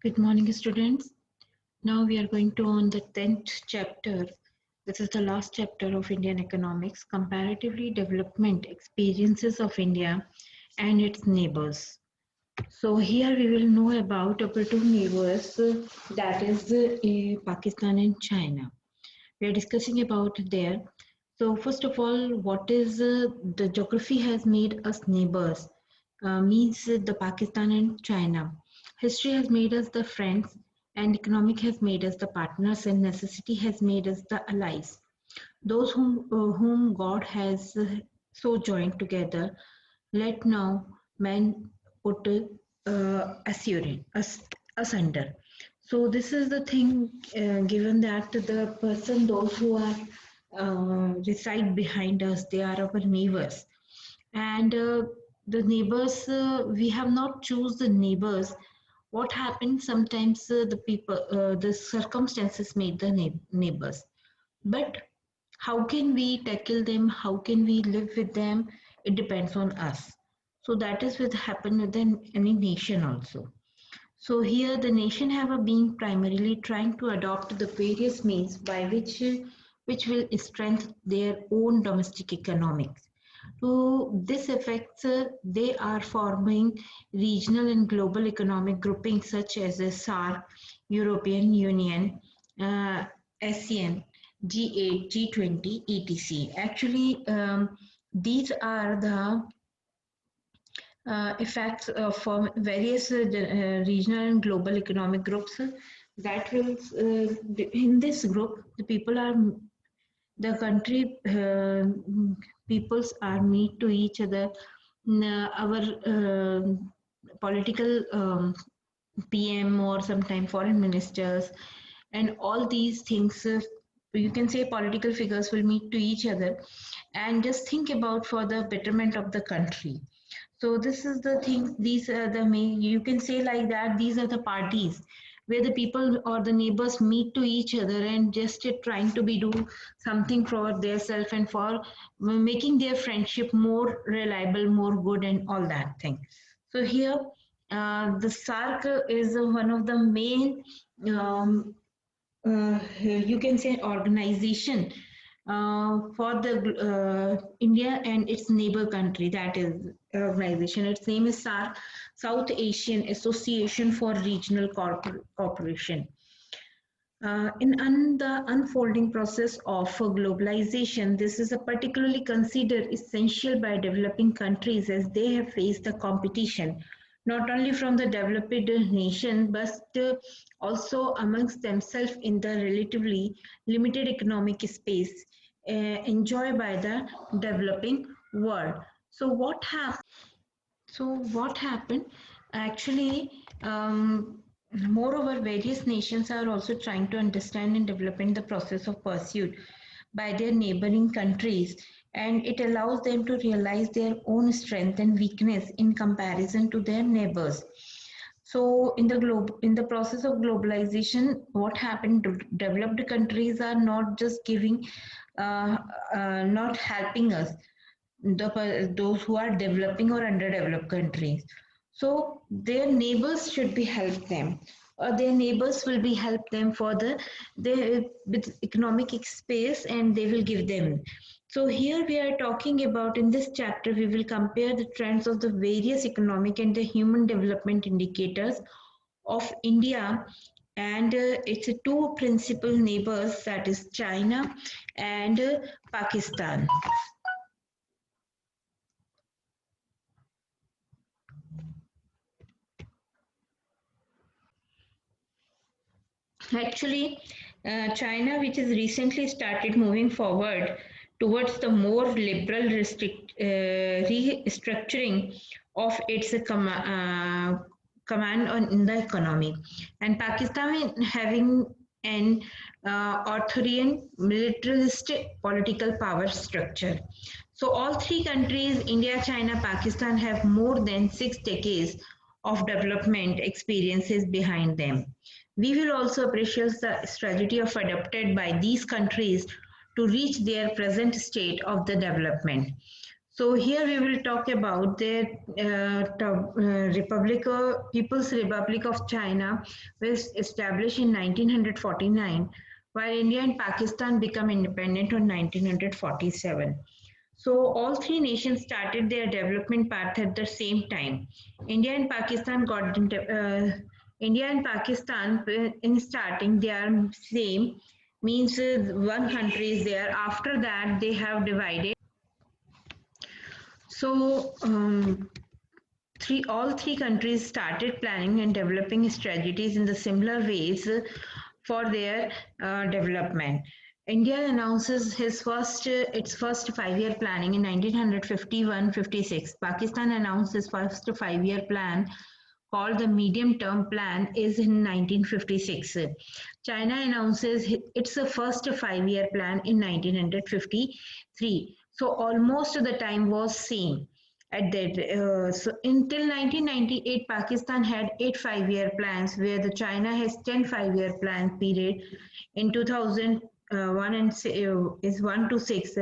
Good morning, students. Now we are going to on the 10th chapter. This is the last chapter of Indian economics, comparatively development experiences of India and its neighbors. So here we will know about our two neighbors, that is Pakistan and China. We are discussing about there. So first of all, what is the geography has made us neighbors? Means the Pakistan and China. History has made us the friends, and economic has made us the partners, and necessity has made us the allies. Those whom God has so joined together, let now man put asunder. So this is the thing, given that the person, those who are reside behind us, they are our neighbors, and the neighbors, we have not choose the neighbors. What happened sometimes, the people, the circumstances made the neighbors, but how can we tackle them? How can we live with them? It depends on us. So that is what happen with any nation also. So here the nation have a being primarily trying to adopt the various means by which will strengthen their own domestic economics. To this effect, they are forming regional and global economic groupings such as the SARC, European Union, ASEAN, G8, G20, etc. Actually, these are the effects from various regional and global economic groups that will in this group the people are the country peoples are meet to each other. Our political PM or sometime foreign ministers and all these things, you can say political figures will meet to each other and just think about for the betterment of the country. So this is the thing, these are the main, you can say like that, these are the parties where the people or the neighbors meet to each other and just trying to be do something for their self and for making their friendship more reliable, more good and all that thing. So here the SARC is one of the main, you can say, organization for the India and its neighbor country. That is organization. Its name is SARC, South Asian Association for Regional Cooperation. In the unfolding process of globalization, this is a particularly considered essential by developing countries as they have faced the competition not only from the developed nation but also amongst themselves in the relatively limited economic space enjoyed by the developing world. So what happened? Actually, moreover, various nations are also trying to understand and developing the process of pursuit by their neighboring countries, and it allows them to realize their own strength and weakness in comparison to their neighbors. So, in the process of globalization, what happened? Developed countries are not just giving, uh, not helping us, those who are developing or underdeveloped countries. So their neighbors should be help them, or their neighbors will be help them for the with economic space, and they will give them. So here we are talking about, in this chapter we will compare the trends of the various economic and the human development indicators of India and its two principal neighbors, that is China and Pakistan. Actually, China, which has recently started moving forward towards the more liberal restructuring of its command on in the economy, and Pakistan having an authoritarian militaristic political power structure. So all three countries, India, China, Pakistan, have more than 6 decades of development experiences behind them. We will also appreciate the strategy of adopted by these countries to reach their present state of the development. So here we will talk about the People's Republic of China was established in 1949, while India and Pakistan become independent on 1947. So all three nations started their development path at the same time. India and Pakistan got India and Pakistan in starting they are same, means one country is there. After that they have divided. So all three countries started planning and developing strategies in the similar ways for their development. India announces its first 5-year planning in 1951-56. Pakistan announced its first 5-year plan called the Medium Term Plan is in 1956. China announces its first 5-year plan in 1953. So almost the time was same at that. So until 1998, Pakistan had 8 5-year plans, where the China has 10 5-year plan period in 2001 and is 1 to 6.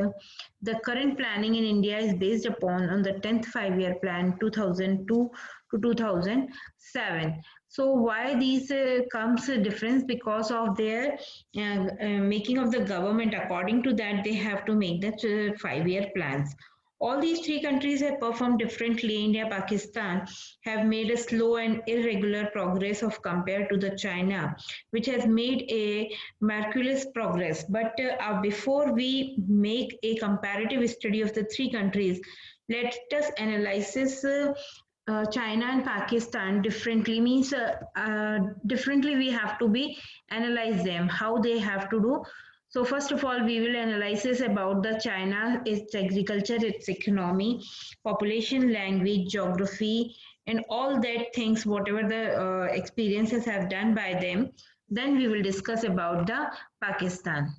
The current planning in India is based upon on the 10th 5-year plan 2002 to 2007. So why these comes a difference? Because of their making of the government. According to that, they have to make the 5-year plans. All these three countries have performed differently. India, Pakistan have made a slow and irregular progress of compared to the China, which has made a miraculous progress. But before we make a comparative study of the three countries, let us analyze China and Pakistan differently. Means differently we have to be analyze them how they have to do. So first of all, we will analyze this about the China, its agriculture, its economy, population, language, geography, and all that things, whatever the experiences have done by them. Then we will discuss about the Pakistan.